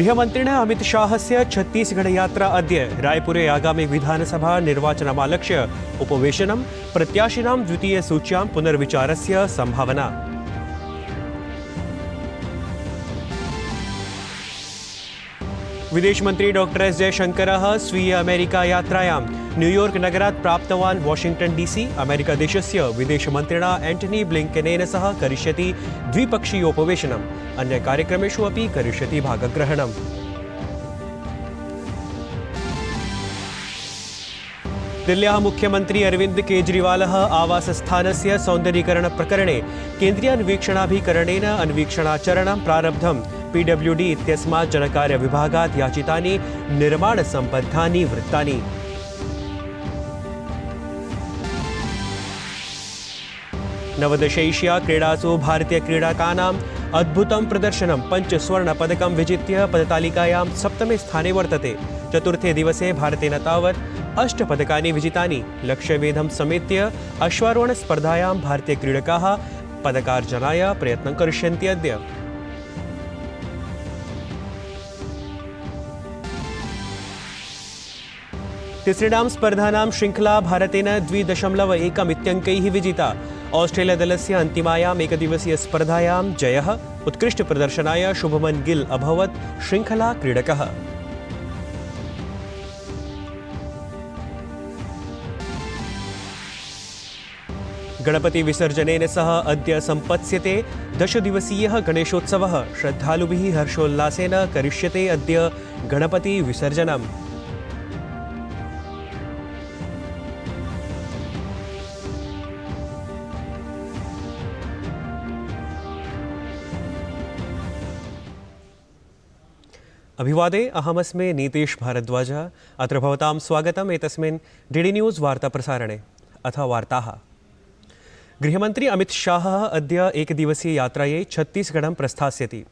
गृहमन्त्रिणः अमितशाहस्य छत्तीसगढ़यात्रा अद्य रायपुरे आगामि विधानसभा निर्वाचनमालक्ष्य उपवेशनं प्रत्याशिनां द्वितीयसूच्यां पुनर्विचारस्य संभावना। विदेशमन्त्री डॉक्टर एस जयशंकरः स्वीय अमेरिका यात्रायां न्यूयॉर्क नगरात् प्राप्तवान् वाशिंग्टन डीसी अमेरिकादेशस्य विदेशमन्त्रिणा एंटनी ब्लिंकेनेन सह करिष्यति द्विपक्षीयोपवेशनम्। अन्य कार्यक्रमेषु अपि करिष्यति भागग्रहणम्। दिल्ल्याः मुख्यमन्त्री अरविंद केजरीवालः आवासस्थानस्य सौन्दरीकरणप्रकरणे केन्द्रीयान्वीक्षणाभिकरणेन अन्वीक्षणाचरणं प्रारब्धम्। पीडब्ल्यूडी इत्यस्मात् जनकार्यविभागात् याचितानि निर्माणसम्बद्धानि वृत्तानि। नवदश एशिया क्रीडासु भारतीयक्रीडकानाम् अद्भुतं प्रदर्शनं। 5 स्वर्णपदकं विजित्य पदतालिकायां 7मे स्थाने वर्तते। चतुर्थे दिवसे भारतेन तावत् 8 पदकानि विजितानि। लक्ष्यवेधं समेत्य अश्वारोहणस्पर्धायां भारतीयक्रीडकाः पदकार्जनाय प्रयत्नं करिष्यन्ति। अद्य तिसृणां स्पर्धानां श्रृंखला भारतेन 2.1 इत्यङ्कैः विजिता। ऑस्ट्रेलियादलस्य अन्तिमायाम् एकदिवसीय स्पर्धायां जयः। उत्कृष्टप्रदर्शनाय शुभमन गिल अभवत् श्रृंखला क्रीडकः। गणपति विसर्जनेन सह अद्य सम्पत्स्यते 10 दिवसीयः गणेशोत्सवः। श्रद्धालुभिः हर्षोल्लासेन करिष्यते अद्य गणपति विसर्जनम्। अभिवादे अहमस्मि नीतीश भारद्वाज। अत्र भवतां स्वागतम् एतस्मिन् डीडी न्यूज़ वार्ताप्रसारणे। अथ वार्ताः। गृहमन्त्री अमितशाहः अद्य एकदिवसीय यात्रायै छत्तीसगढ़ं प्रस्थास्यति।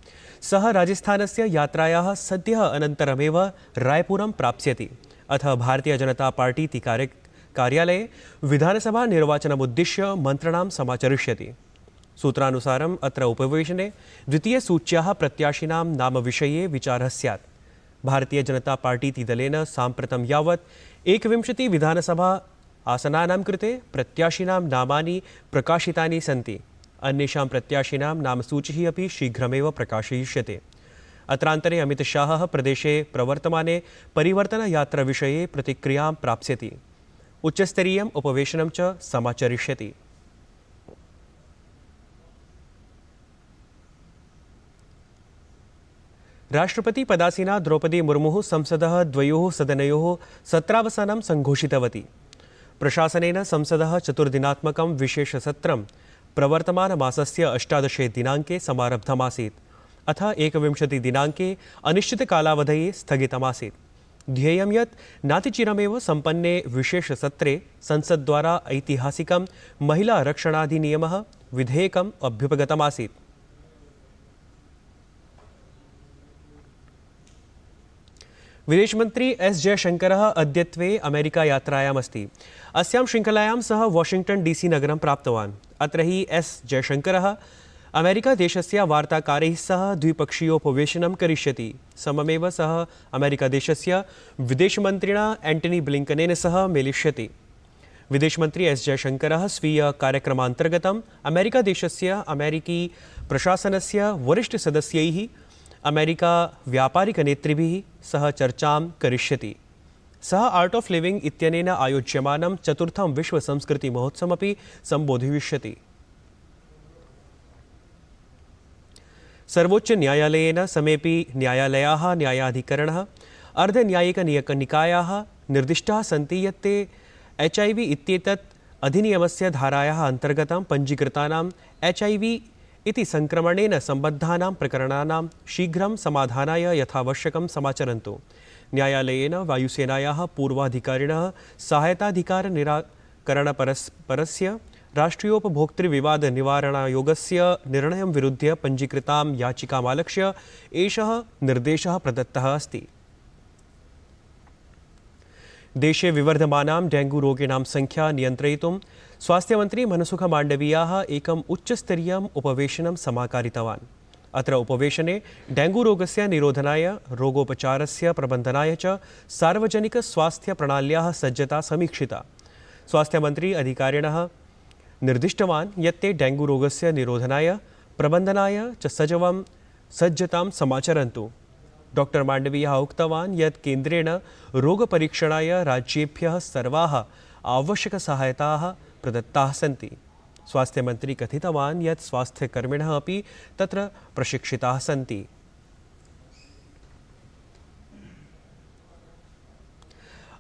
सः राजस्थानस्य यात्रायाः सद्यः अनन्तरमेव रायपुरं प्राप्स्यति। अथ भारतीय जनता पार्टी कार्यालये विधानसभा निर्वाचनमुद्दिश्य मन्त्रणां समाचरिष्यति। सूत्रानुसारम् अत्र उपवेशने द्वितीयसूच्याः प्रत्याशिनां नामविषये विचारः स्यात्। भारतीय जनता पार्टी दलेन साम्प्रतं यावत् 21 विधानसभा आसनानां कृते प्रत्याशिनां नामानि प्रकाशितानि सन्ति। अन्येषां प्रत्याशिनां नामसूचिः अपि शीघ्रमेव प्रकाशयिष्यते। अत्रान्तरे अमितशाहः प्रदेशे प्रवर्तमाने परिवर्तनयात्राविषये प्रतिक्रियां प्राप्स्यति। उच्चस्तरीयम् उपवेशनं च समाचरिष्यति। राष्ट्रपति पदासीना द्रौपदी मुर्मुः संसदः द्वयोः सदनयोः सत्रावसानं संघोषितवती। प्रशासनेन संसदः 4 दिनात्मकं विशेषसत्रं प्रवर्तमानमासस्य 18 दिनाङ्के समारब्धमासीत्। अथ 21 दिनाङ्के अनिश्चितकालावधये स्थगितमासीत्। ध्येयं यत् नातिचिरमेव सम्पन्ने विशेषसत्रे संसद्द्वारा ऐतिहासिकं महिलारक्षणाधिनियमः विधेयकम् अभ्युपगतमासीत्। विदेशमन्त्री एस जयशंकरः अद्यत्वे अमेरिका यात्रायामस्ति। अस्यां श्रृङ्खलायां सः वाशिंग्टन डीसी नगरं प्राप्तवान्। अत्र हि एस जयशंकरः अमेरिकादेशस्य वार्ताकारैः सह द्विपक्षीयोपवेशनं करिष्यति। सममेव सः अमेरिकादेशस्य विदेशमन्त्रिणा एंटनी ब्लिंकनेन सह मेलिष्यति। विदेशमन्त्री एस जयशंकरः स्वीय कार्यक्रमान्तर्गतं अमेरिकादेशस्य अमेरिकी प्रशासनस्य वरिष्ठसदस्यैः अमेरिका व्यापारिकनेतृभिः सह चर्चां करिष्यति। सः आर्ट ऑफ लिविंग इत्यनेन आयोज्यमानं 4थं विश्वसंस्कृतिमहोत्सवमपि सम्बोधयिष्यति। सर्वोच्चन्यायालयेन समेपि न्यायालयाः न्यायाधिकरणः अर्धन्यायिकनिकायाः निर्दिष्टाः सन्ति यत् ते HIV इत्येतत् अधिनियमस्य धारायाः अन्तर्गतं पञ्जीकृतानां HIV इति संक्रमणेन सम्बद्धानां प्रकरणानां शीघ्रं समाधानाय यथावश्यकं समाचरन्तु। न्यायालयेन वायुसेनायाः पूर्वाधिकारिणः सहायताधिकार निराकरणपरस्य राष्ट्रियोपभोक्तृविवादनिवारणायोगस्य निर्णयं विरुध्य पञ्जीकृतां याचिकामालक्ष्य एषः निर्देशः प्रदत्तः अस्ति। देशे विवर्धमानां डेंगू रोगिणां संख्या नियन्त्रयितुं स्वास्थ्यमंत्री मनसुख मांडवीयाः एकम् उच्चस्तरीयम् उपवेशनं समाकारितवान्। अत्र उपवेशने डेङ्गूरोगस्य निरोधनाय रोगोपचारस्य प्रबन्धनाय च सार्वजनिकस्वास्थ्यप्रणाल्याः सज्जता समीक्षिता। स्वास्थ्यमन्त्री अधिकारिणः निर्दिष्टवान् यत् ते डेङ्गूरोगस्य निरोधनाय प्रबन्धनाय च सज्जतां समाचरन्तु। डॉक्टर माण्डवीयः उक्तवान् यत् केन्द्रेण रोगपरीक्षणाय राज्येभ्यः सर्वाः आवश्यकसहायताः प्रदत्ताः सन्ति। स्वास्थ्यमन्त्री कथितवान् यत् स्वास्थ्यकर्मिणः अपि तत्र प्रशिक्षिताः सन्ति।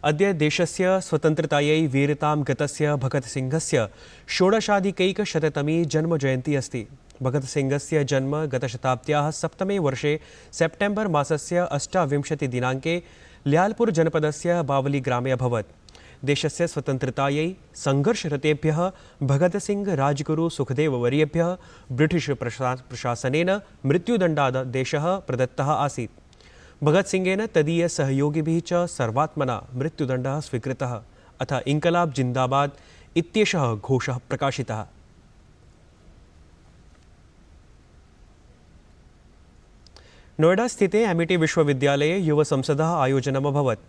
अद्य देशस्य स्वतन्त्रतायै वीरतां गतस्य भगतसिंहस्य षोडशाधिकैकशततमी जन्मजयन्ती अस्ति। भगतसिंहस्य जन्म गतशताब्द्याः सप्तमे वर्षे सेप्टेम्बर् मासस्य 28 दिनाङ्के ल्याल्पुर जनपदस्य बावलीग्रामे अभवत्। देशस्य स्वतन्त्रतायै संघर्षरतेभ्यः भगतसिंह राजगुरु सुखदेववर्येभ्यः ब्रिटिश प्रशासनेन मृत्युदण्डादेशः प्रदत्तः आसीत्। भगतसिंहेन तदीयसहयोगिभिः च सर्वात्मना मृत्युदण्डः स्वीकृतः अथ इन्कलाब जिन्दाबाद इत्येषः घोषः प्रकाशितः। नोएडा स्थिते एमिटी विश्वविद्यालये युवसंसदः आयोजनम् अभवत्।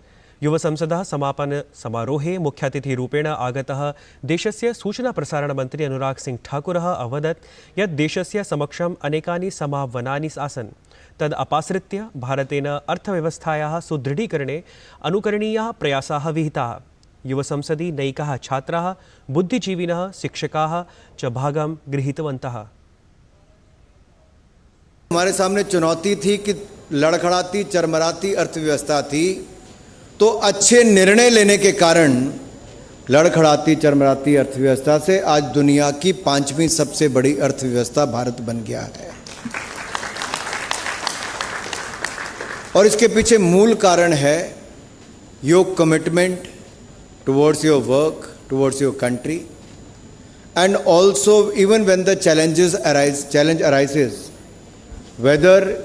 युवसंसदः समापन समारोहे मुख्यातिथिरूपेण आगतः देशस्य सूचनाप्रसारणमन्त्री अनुराग सिंह ठाकुरः अवदत् यत् देशस्य समक्षम् अनेकानि समाह्वानानि आसन्। तद् अपाश्रित्य भारतेन अर्थव्यवस्थायाः सुदृढीकरणे अनुकरणीयाः प्रयासाः विहिताः। युवसंसदि नैकाः छात्राः, बुद्धिजीविनः, शिक्षकाः च भागं गृहीतवन्तः। हमारे सामने चुनौती थी कि लड़खड़ाती चरमराती अर्थव्यवस्था थी, तो अच्छे निर्णय लेने के कारण लड़खड़ाती चरमराती अर्थव्यवस्था से आज दुनिया की 5वीं सबसे बड़ी अर्थव्यवस्था भारत बन गया है। और इसके पीछे मूल कारण है your commitment towards your work, towards your country, and also even when the challenge arises, whether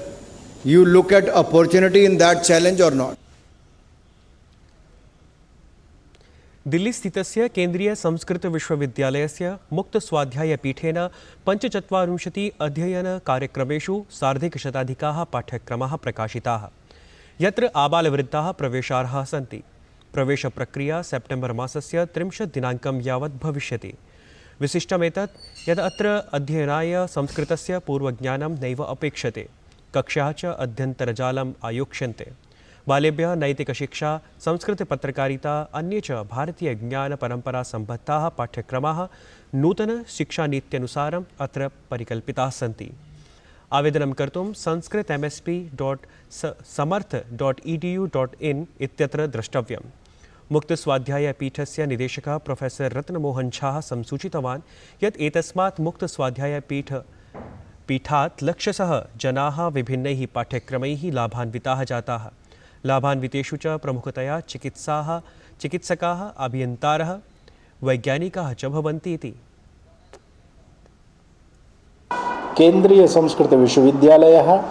you look at opportunity in that challenge or not. Delhi स्थितस्य केन्द्रीय संस्कृत विश्वविद्यालयस्य मुक्तस्वाध्यायपीठेन 45 अध्ययनकार्यक्रमेषु सार्धैकशताधिकाः पाठ्यक्रमाः प्रकाशिताः, यत्र आबालवृद्धाः प्रवेशार्हाः सन्ति। प्रवेशप्रक्रिया सेप्टेम्बर् मासस्य 30 दिनाङ्कं यावत् भविष्यति। विशिष्टमेतत् यत् अत्र अध्ययनाय संस्कृतस्य पूर्वज्ञानं नैव अपेक्षते। कक्षाः च अध्यन्तर्जालम् आयोक्ष्यन्ते। बालेभ्यः नैतिकशिक्षा, संस्कृतपत्रकारिता, अन्ये च भारतीयज्ञानपरम्परासम्बद्धाः पाठ्यक्रमाः नूतनशिक्षानीत्यनुसारम् अत्र परिकल्पिताः सन्ति। आवेदनं कर्तुं sanskrit.msp.samarth.edu.in इत्यत्र द्रष्टव्यम्। मुक्तस्वाध्यायपीठस्य निदेशकः प्रोफेसर रत्नमोहन झाः संसूचितवान् यत् एतस्मात् मुक्तस्वाध्यायपीठात् लक्षशः जनाः विभिन्नैः पाठ्यक्रमैः लाभान्विताः जाताः। लाभान्वितेषु च प्रमुखतया चिकित्सकाः, अभियन्तारः, वैज्ञानिकाः च भवन्ति इति। केन्द्रीय संस्कृत विश्वविद्यालयः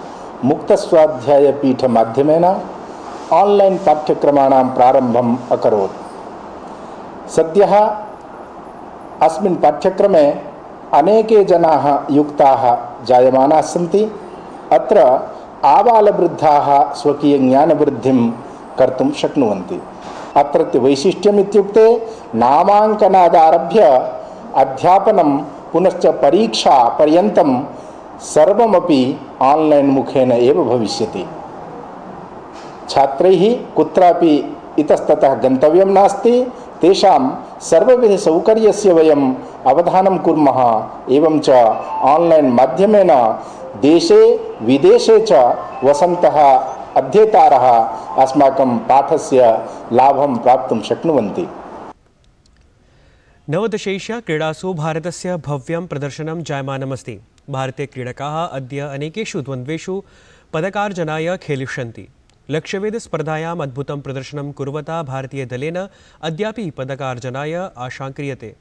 मुक्तस्वाध्यायपीठमाध्यमेन ऑनलाइन पाठ्यक्रमाणां प्रारम्भम् अकरोत्। सद्यः अस्मिन् पाठ्यक्रमे अनेके जनाः युक्ताः जायमानाः सन्ति। अत्र आबालवृद्धाः स्वकीयज्ञानवृद्धिं कर्तुं शक्नुवन्ति। अत्रत्य वैशिष्ट्यम् इत्युक्ते नामाङ्कनादारभ्य अध्यापनं पुनश्च परीक्षा पर्यन्तं सर्वमपि ऑनलाइन मुखेन एव भविष्यति। छात्रैः कुत्रापि इतस्ततः गन्तव्यं नास्ति। तेषां सर्वविधसौकर्यस्य वयम् अवधानं कुर्मः। एवं च ऑनलाइन माध्यमेन देशे विदेशे च वसन्तः अध्येतारः अस्माकं पाठस्य लाभं प्राप्तुं शक्नुवन्ति। नवदशैष्या क्रीडासु भारतस्य भव्यं प्रदर्शनं जायमानमस्ति। भारतीयक्रीडकाः अद्य अनेकेषु द्वन्द्वेषु पदकार्जनाय खेलिष्यन्ति। लक्ष्यवेधस्पर्धायाम् अद्भुतं प्रदर्शनं कुर्वता भारतीयदलेन अद्यापि पदकार्जनाय आशां क्रियते।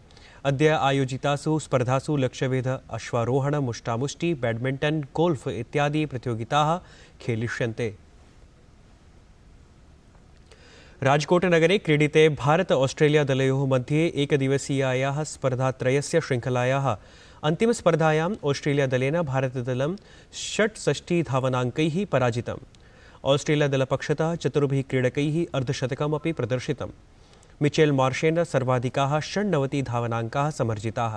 अद्य आयोजितासु स्पर्धासु लक्ष्यवेध, अश्वारोहण, मुष्टामुष्टि, बैडमिण्टन्, गोल्फ इत्यादि प्रतियोगिताः खेलिष्यन्ते। राजकोटनगरे क्रीडिते भारत ऑस्ट्रेलिया दलयोः मध्ये एकदिवसीयायाः स्पर्धात्रयस्य शृङ्खलायाः अन्तिमस्पर्धायाम् ऑस्ट्रेलियादलेन भारतदलं 68 धावनाङ्कैः पराजितम्। ऑस्ट्रेलियादलपक्षतः चतुर्भिः क्रीडकैः अर्धशतकमपि प्रदर्शितम्। मिचेल् मार्शेन सर्वाधिकाः 96 धावनाङ्काः समर्जिताः।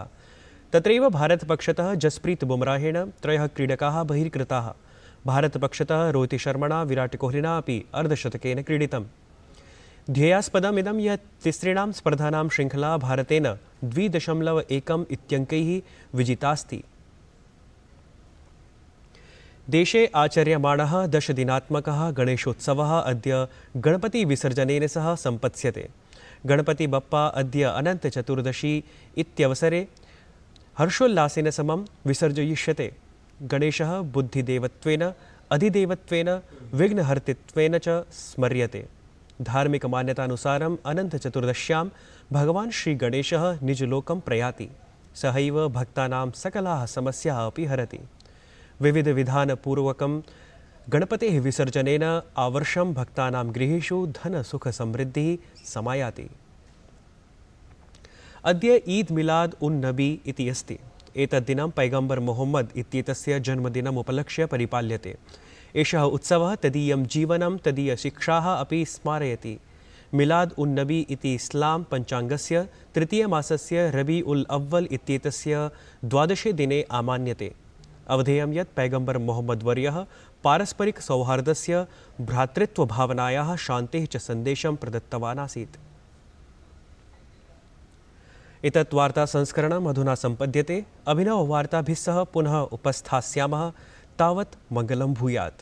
तत्रैव भारतपक्षतः जसप्रीत बुमराहेण 3 क्रीडकाः बहिष्कृताः। भारतपक्षतः रोहितशर्मणा विराटकोहलिना अपि अर्धशतकेन क्रीडितम्। ध्येयास्पदमिदं यत् तिसॄणां स्पर्धानां शृङ्खला भारतेन 2.1 इत्यङ्कैः विजितास्ति। देशे आचर्यमाणः 10-दिनात्मकः गणेशोत्सवः अद्य गणपतिविसर्जनेन सह सम्पत्स्यते। गणपतिबप्पा अद्य अनन्तचतुर्दशी इत्यवसरे हर्षोल्लासेन समं विसर्जयिष्यते। गणेशः बुद्धिदेवत्वेन, अधिदेवत्वेन, विघ्नहर्तृत्वेन च स्मर्यते। धार्मिकमान्यतानुसारम् अनन्तचतुर्दश्यां भगवान् श्रीगणेशः निजलोकं प्रयाति। सहैव भक्तानां सकलाः समस्याः अपि हरति। विविधविधानपूर्वकं गणपतेः विसर्जनेन आवर्षं भक्तानां गृहेषु धनसुखसमृद्धिः समायाति। अद्य ईद मिलाद उन नबी इति अस्ति। एतद्दिनं पैगम्बर मोहम्मद इत्येतस्य जन्मदिनम् उपलक्ष्य परिपाल्यते। एषः उत्सवः तदीयं जीवनं, तदीयशिक्षाः अपि स्मारयति। मिलाद उन नबी इति इस्लां पञ्चाङ्गस्य तृतीयमासस्य रबी उल अव्वल इत्येतस्य 12 दिने आमान्यते। अवधेयं यत् पैगम्बर मोहम्मद वर्यः पारस्परिकसौहार्दस्य, भ्रातृत्वभावनायाः, शान्तेः च सन्देशं प्रदत्तवान् आसीत्। एतत् वार्तासंस्करणम् अधुना सम्पद्यते। अभिनववार्ताभिः सह पुनः उपस्थास्यामः। तावत् मङ्गलं भूयात्।